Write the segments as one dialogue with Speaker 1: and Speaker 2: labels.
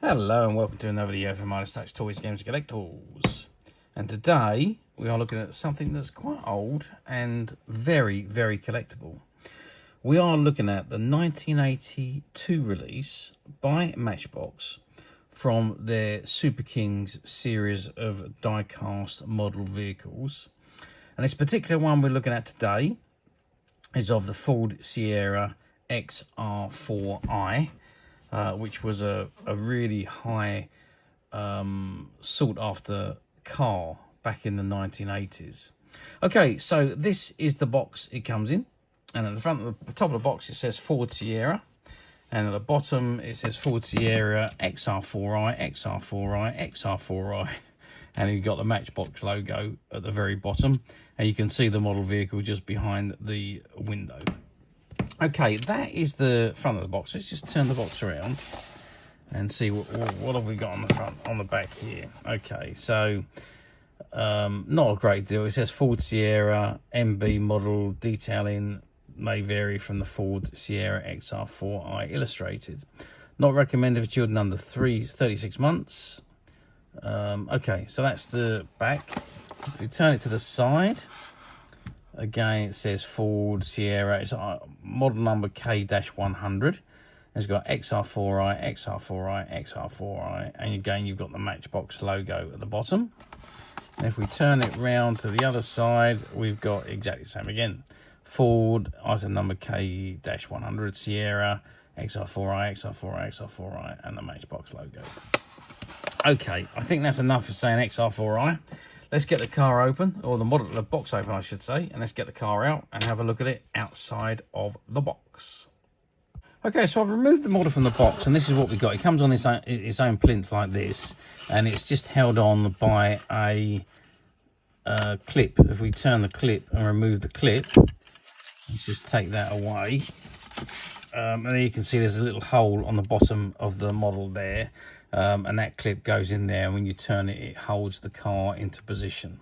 Speaker 1: Hello and welcome to another video from Minus Touch Toys, Games and Collectibles. And today we are looking at something that's quite old and very, very collectible. We are looking at the 1982 release by Matchbox from their Superkings series of die-cast model vehicles. And this particular one we're looking at today is of the Ford Sierra XR4i. Which was a really high sought after car back in the 1980s. Okay, so this is the box it comes in, and at the front of the top of the box it says Ford Sierra, and at the bottom it says Ford Sierra XR4i, XR4i, XR4i, and you've got the Matchbox logo at the very bottom, and you can see the model vehicle just behind the window. Okay, that is the front of the box. Let's just turn the box around and see what have we got on the front, on the back here. Okay, so not a great deal. It says Ford Sierra MB model, detailing may vary from the Ford Sierra XR4i illustrated. Not recommended for children under 36 months. Okay, so that's the back. If we turn it to the side, again, it says Ford Sierra. It's model number K100. It's got XR4i, XR4i, XR4i, and again, you've got the Matchbox logo at the bottom. And if we turn it round to the other side, we've got exactly the same again. Ford, item number K-100, Sierra, XR4i, XR4i, XR4i, and the Matchbox logo. Okay, I think that's enough for saying XR4i. Let's get the car open, or the box open, I should say, and let's get the car out and have a look at it outside of the box. Okay, so I've removed the model from the box, and this is what we got. It comes on its own plinth like this, and it's just held on by a clip. If we turn the clip and remove the clip, let's just take that away. And then you can see there's a little hole on the bottom of the model there. And that clip goes in there, and when you turn it, it holds the car into position.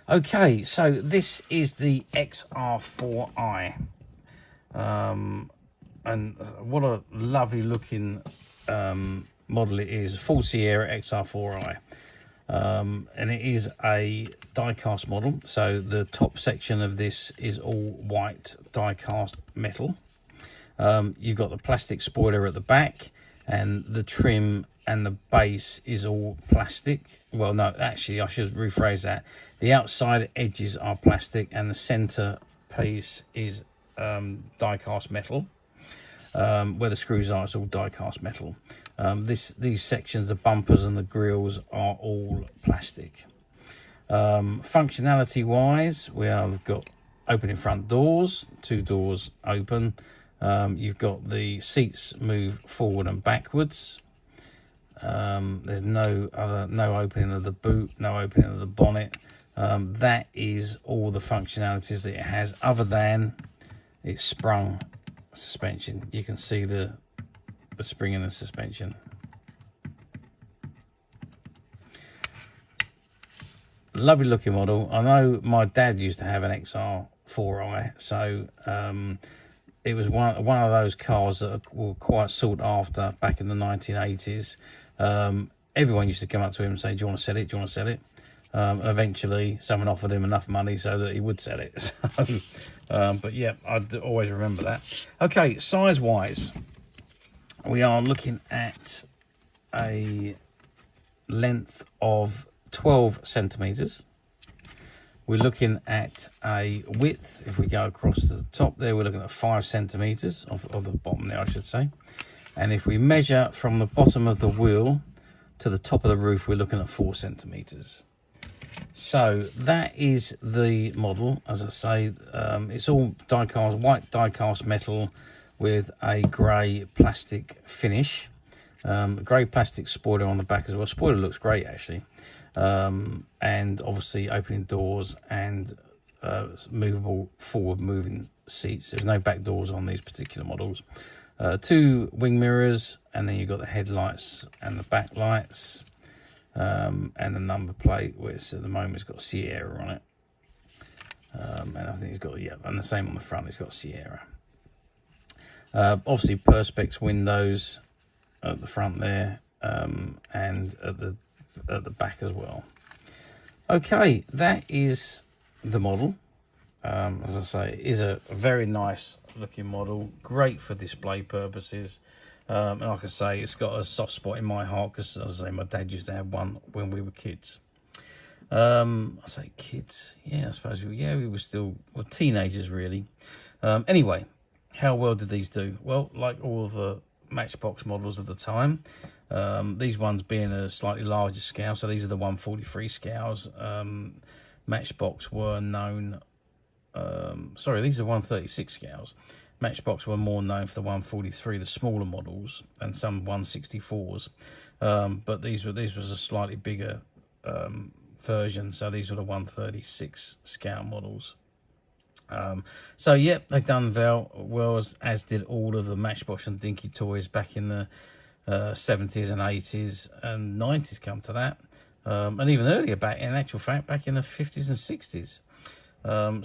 Speaker 1: Okay, so this is the XR4i. And what a lovely looking model it is. Ford Sierra XR4i. And it is a die-cast model, so the top section of this is all white die-cast metal. You've got the plastic spoiler at the back, and the trim and the base is all plastic. Well, no, actually, I should rephrase that. The outside edges are plastic, and the center piece is die-cast metal. Where the screws are, it's all die-cast metal. These sections, the bumpers and the grills, are all plastic. Functionality-wise, we have got opening front doors, 2 doors open. You've got the seats move forward and backwards. There's no opening of the boot, no opening of the bonnet. That is all the functionalities that it has, other than its sprung suspension. You can see the spring in the suspension. Lovely looking model. I know my dad used to have an XR4i, so it was one of those cars that were quite sought after back in the 1980s. Everyone used to come up to him and say, do you want to sell it? Do you want to sell it? Eventually, someone offered him enough money so that he would sell it. But yeah, I'd always remember that. Okay, size-wise, we are looking at a length of 12 centimetres. We're looking at a width, if we go across to the top there, we're looking at 5 centimetres, of the bottom there, I should say. And if we measure from the bottom of the wheel to the top of the roof, we're looking at 4 centimetres. So that is the model. As I say, it's all die-cast, white die-cast metal with a grey plastic finish. Grey plastic spoiler on the back as well. Spoiler looks great, actually. And obviously opening doors and movable forward moving seats. There's no back doors on these particular models. 2 wing mirrors, and then you've got the headlights and the backlights, and the number plate, which at the moment it's got Sierra on it. And I think it's got, yeah, and the same on the front, it's got Sierra. Obviously perspex windows at the front there, and at the back as well. Okay, that is the model. As I say, it is a very nice looking model, great for display purposes. And like I say, it's got a soft spot in my heart because, as I say, my dad used to have one when we were kids. I say kids, yeah, I suppose we were still teenagers really. Anyway, how well did these do? Well, like all of the Matchbox models of the time, these ones being a slightly larger scale, so these are the 143 scales. Matchbox were known, sorry, these are 136 scales. Matchbox were more known for the 143, the smaller models, and some 164s, but these was a slightly bigger version, so these were the 136 scale models. So yeah, they've done well, as did all of the Matchbox and Dinky toys back in the 70s and 80s and 90s, come to that, and even earlier, back in actual fact, back in the 50s and 60s.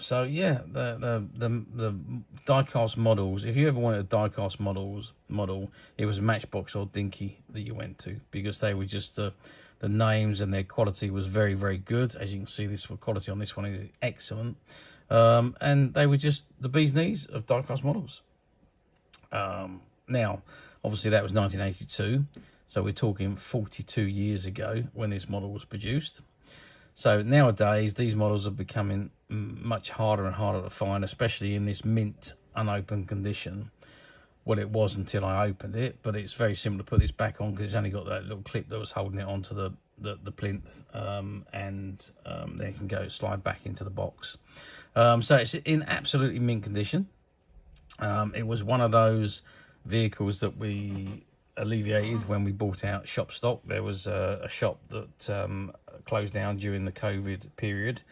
Speaker 1: So yeah, the die-cast models, if you ever wanted a die-cast model, it was Matchbox or Dinky that you went to, because they were just the names, and their quality was very, very good. As you can see, this quality on this one is excellent. And they were just the bee's knees of die-cast models. Now, obviously that was 1982, so we're talking 42 years ago when this model was produced. So nowadays, these models are becoming much harder and harder to find, especially in this mint unopened condition. Well, it was until I opened it, but it's very simple to put this back on because it's only got that little clip that was holding it onto the plinth, and then it can slide back into the box. So it's in absolutely mint condition. It was one of those vehicles that we alleviated when we bought out shop stock. There was a shop that closed down during the COVID period,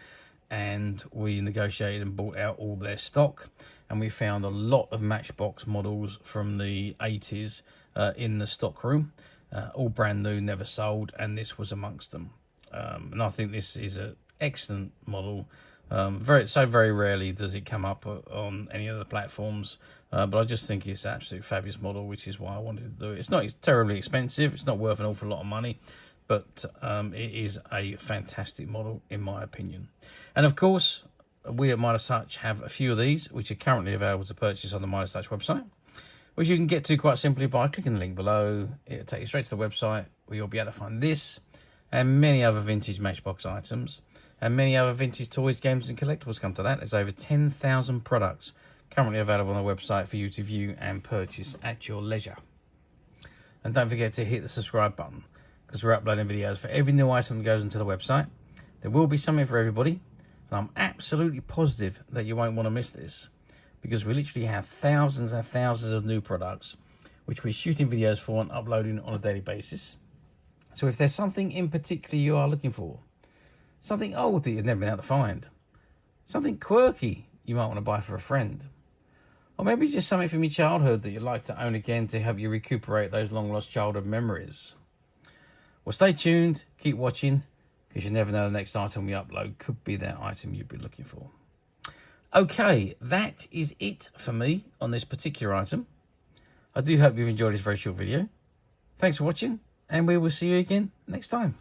Speaker 1: and we negotiated and bought out all their stock, and we found a lot of Matchbox models from the 80s in the stock room, all brand new, never sold, and this was amongst them. And I think this is an excellent model. Very rarely does it come up on any other platforms, but I just think it's an absolute fabulous model, which is why I wanted to do it. It's not terribly expensive, it's not worth an awful lot of money, but it is a fantastic model in my opinion. And of course, we at Midas Touch have a few of these which are currently available to purchase on the Midas Touch website, which you can get to quite simply by clicking the link below. It'll take you straight to the website where you'll be able to find this and many other vintage Matchbox items, and many other vintage toys, games and collectibles. Come to that, there's over 10,000 products currently available on the website for you to view and purchase at your leisure. And don't forget to hit the subscribe button, because we're uploading videos for every new item that goes into the website. There will be something for everybody, and I'm absolutely positive that you won't want to miss this, because we literally have thousands and thousands of new products which we're shooting videos for and uploading on a daily basis. So if there's something in particular you are looking for, something old that you've never been able to find, something quirky you might want to buy for a friend, or maybe just something from your childhood that you'd like to own again to help you recuperate those long-lost childhood memories, well, stay tuned, keep watching, because you never know the next item we upload could be that item you've been looking for. Okay, that is it for me on this particular item. I do hope you've enjoyed this very short video. Thanks for watching, and we will see you again next time.